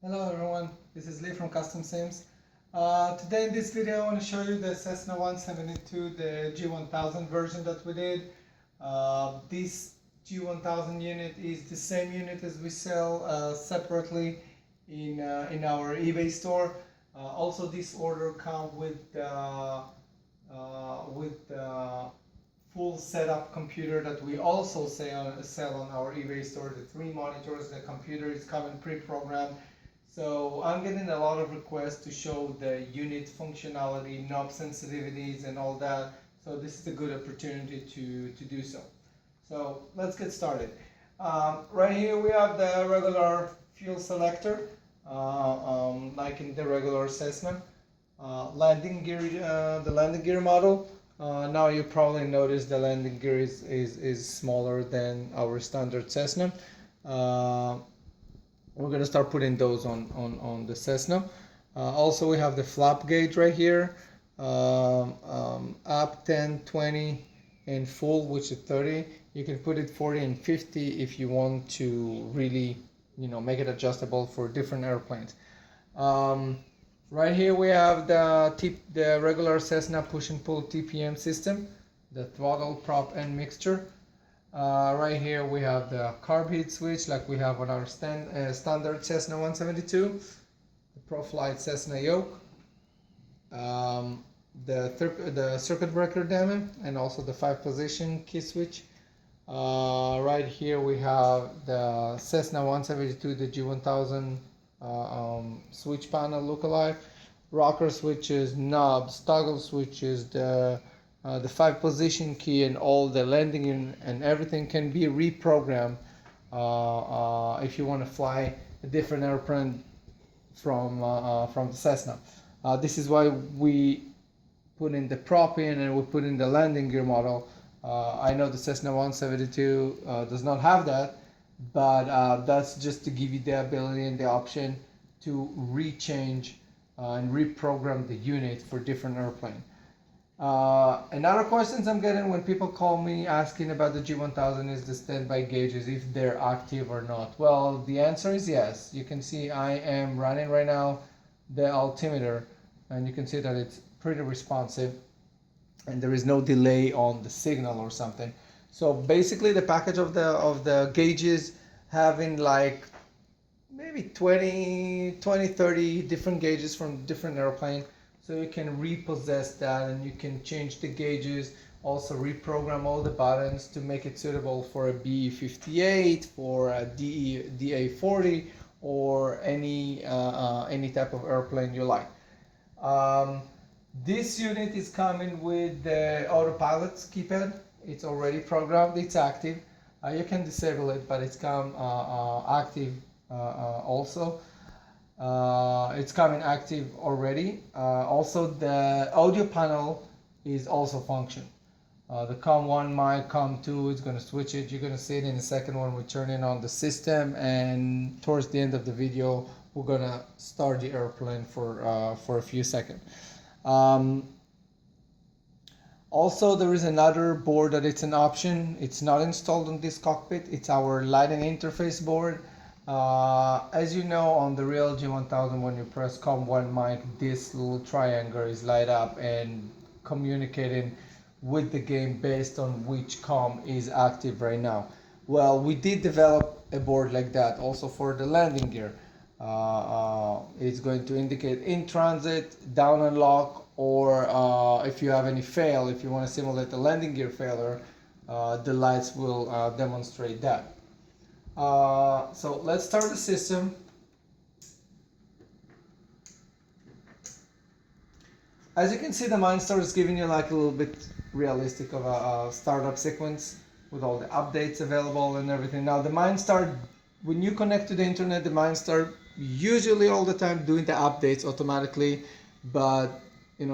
Hello everyone, this is Lee from Custom Sims. Today in this video I want to show you the Cessna 172, the G1000 version that we did. This G1000 unit is the same unit as we sell separately in our eBay store. Also this order comes with full setup computer that we also sell on our eBay store. The 3 monitors, the computer is coming pre-programmed. So I'm getting a lot of requests to show the unit functionality, knob sensitivities and all that. So this is a good opportunity to do so. So let's get started. Right here we have the regular fuel selector, like in the regular Cessna. Landing gear, the landing gear model. Now you probably notice the landing gear is smaller than our standard Cessna. We're going to start putting those on the Cessna. Also we have the flap gauge right here, up 10, 20 and full, which is 30. You can put it 40 and 50 if you want to really make it adjustable for different airplanes. Right here we have the regular Cessna push and pull TPM system, the throttle, prop and mixture. Right here we have the carb heat switch like we have on our standard Cessna 172, the ProFlight Cessna yoke, the circuit breaker daemon, and also the 5-position key switch. Right here we have the Cessna 172, the G1000 switch panel lookalike, rocker switches, knobs, toggle switches, the 5-position key, and all the landing and everything can be reprogrammed if you want to fly a different airplane from the Cessna. This is why we put in the prop in and we put in the landing gear model. I know the Cessna 172 does not have that, but that's just to give you the ability and the option to rechange and reprogram the unit for different airplane. Another questions I'm getting when people call me asking about the G1000 is the standby gauges, if they're active or not. Well, the answer is yes. You can see I am running right now the altimeter, and you can see that it's pretty responsive and there is no delay on the signal or something. So basically the package of the gauges having like maybe 20, 30 different gauges from different airplane. So you can repossess that and you can change the gauges, also reprogram all the buttons to make it suitable for a BE58, for a DA40, or any type of airplane you like. This unit is coming with the autopilot keypad. It's already programmed, it's active. You can disable it, but it's come active also. It's coming active already. Also the audio panel is also function. The COM1 mic, COM2, it's going to switch it. You're going to see it in a second when we turn it on the system, and towards the end of the video we're going to start the airplane for a few seconds. Also there is another board that it's an option. It's not installed on this cockpit. It's our lighting interface board. As you know, on the real G1000, when you press COM1 mic, this little triangle is light up and communicating with the game based on which COM is active right now. Well, we did develop a board like that also for the landing gear. It's going to indicate in transit, down and lock, or if you have any fail, if you want to simulate the landing gear failure, the lights will demonstrate that. So let's start the system. As you can see, the Mindstar is giving you like a little bit realistic of a startup sequence with all the updates available and everything. Now the Mindstar, when you connect to the internet, the Mindstar usually all the time doing the updates automatically, but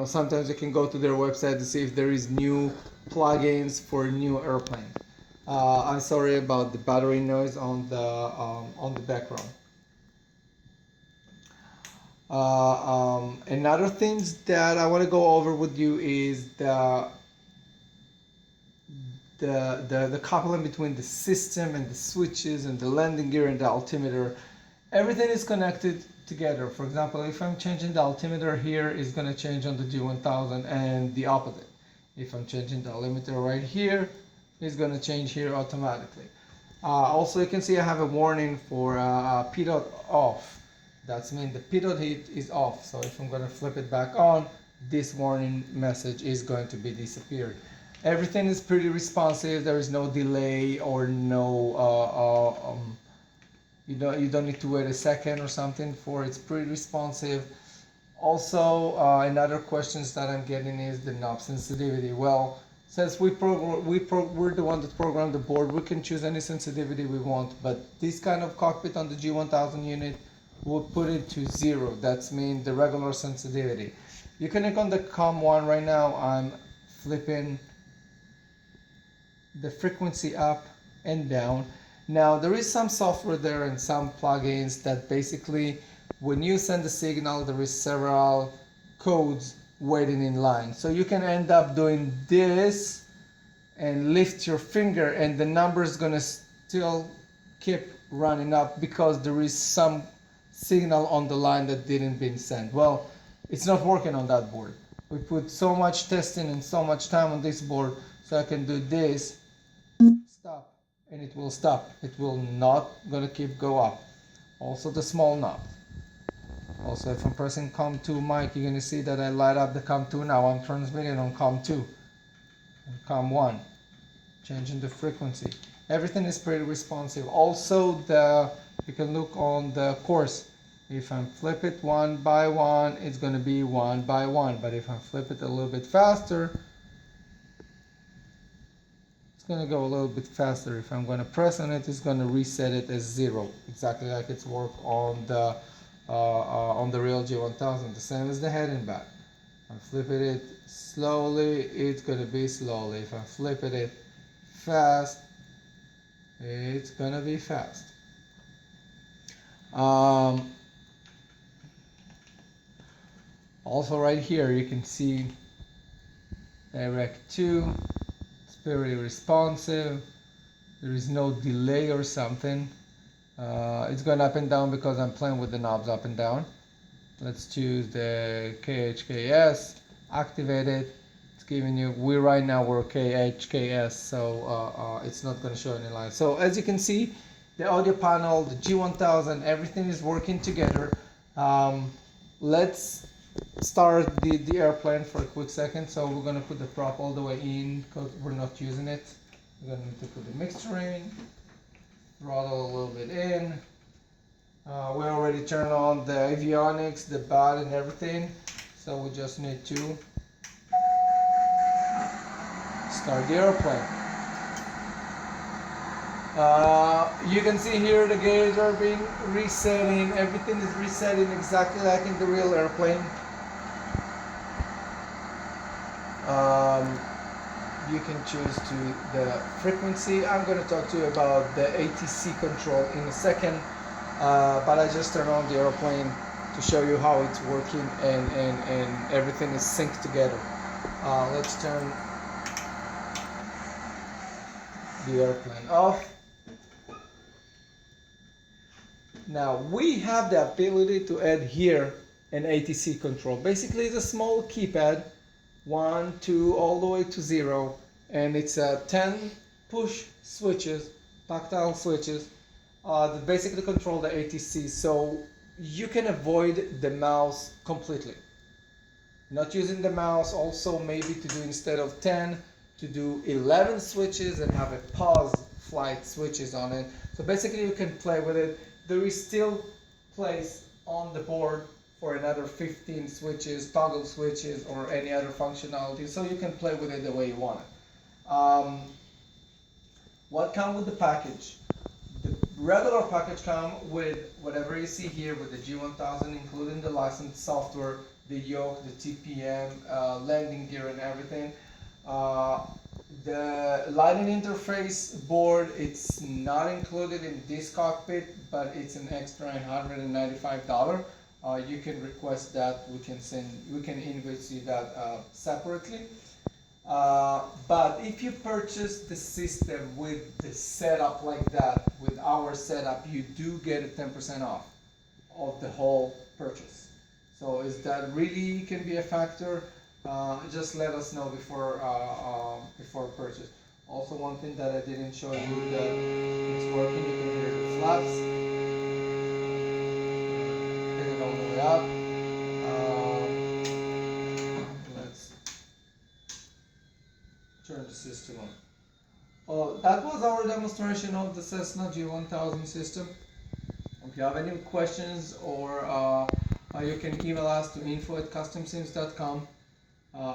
sometimes you can go to their website to see if there is new plugins for new airplane. I'm sorry about the battery noise on the background. Another things that I want to go over with you is the coupling between the system and the switches and the landing gear and the altimeter everything is connected together. For example, if I'm changing the altimeter here, it's going to change on the G1000 and the opposite. If I'm changing the altimeter right here, it's going to change here automatically. Also, you can see I have a warning for pitot off. That means the pitot heat is off. So if I'm going to flip it back on, this warning message is going to be disappeared. Everything is pretty responsive. There is no delay or no you don't need to wait a second or something for it's pretty responsive. Also, another questions that I'm getting is the knob sensitivity. Well, since we're the one that programmed the board, we can choose any sensitivity we want, but this kind of cockpit on the G1000 unit will put it to 0. That's mean the regular sensitivity. You can click on the COM1 right now. I'm flipping the frequency up and down. Now there is some software there and some plugins that basically when you send the signal there is several codes waiting in line. So you can end up doing this and lift your finger and the number is gonna still keep running up because there is some signal on the line that didn't been sent. Well, it's not working on that board. We put so much testing and so much time on this board so I can do this, stop, and it will stop. It will not gonna keep go up. Also the small knob. Also if I'm pressing COM2 mic, you're gonna see that I light up the COM2 now. I'm transmitting on COM2 and COM1, changing the frequency. Everything is pretty responsive. Also you can look on the course. If I flip it one by one, it's gonna be one by one. But if I flip it a little bit faster, going to go a little bit faster. If I'm going to press on it, it's going to reset it as 0, exactly like it's worked on the real G1000, the same as the head and back. If I'm flipping it slowly, it's going to be slowly. If I'm flipping it fast, it's going to be fast. Also right here you can see direct 2. Very responsive. There is no delay or something. It's going up and down because I'm playing with the knobs up and down. Let's choose the KHKS, activate it. It's giving you, right now we're KHKS, so it's not going to show any line. So as you can see, the audio panel, the G1000, everything is working together. Let's start the airplane for a quick second. So we're going to put the prop all the way in because we're not using it. We're going to put the mixture in, throttle a little bit in. We already turned on the avionics, the bat and everything, so we just need to start the airplane. You can see here the gauges are being resetting. Everything is resetting exactly like in the real airplane. You can choose to the frequency. I'm going to talk to you about the ATC control in a second, but I just turned on the airplane to show you how it's working and everything is synced together. Let's turn the airplane off. Now we have the ability to add here an ATC control. Basically it's a small keypad, 1, 2, all the way to 0, and it's 10 push switches, tactile switches that basically control the ATC, so you can avoid the mouse completely. Not using the mouse, also maybe to do instead of 10, to do 11 switches and have a pause flight switches on it. So basically you can play with it. There is still place on the board for another 15 switches, toggle switches, or any other functionality, so you can play with it the way you want it. What comes with the package? The regular package comes with whatever you see here with the G1000, including the licensed software, the yoke, the TPM, landing gear and everything. The lighting interface board, it's not included in this cockpit, but it's an extra $195. You can request that. We can invoice you that separately. But if you purchase the system with the setup like that, with our setup, you do get a 10% off. of the whole purchase. So is that really can be a factor? Just let us know before purchase. Also, one thing that I didn't show you that it's working. You can hear the flaps. Get it all the way up. Let's turn the system on. Oh, that was our demonstration of the Cessna G1000 system. If you have any questions, or you can email us to info@customsims.com,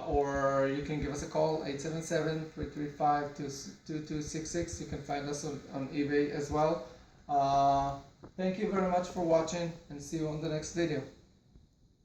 or you can give us a call, 877-335-2266. You can find us on eBay as well. Thank you very much for watching, and see you on the next video.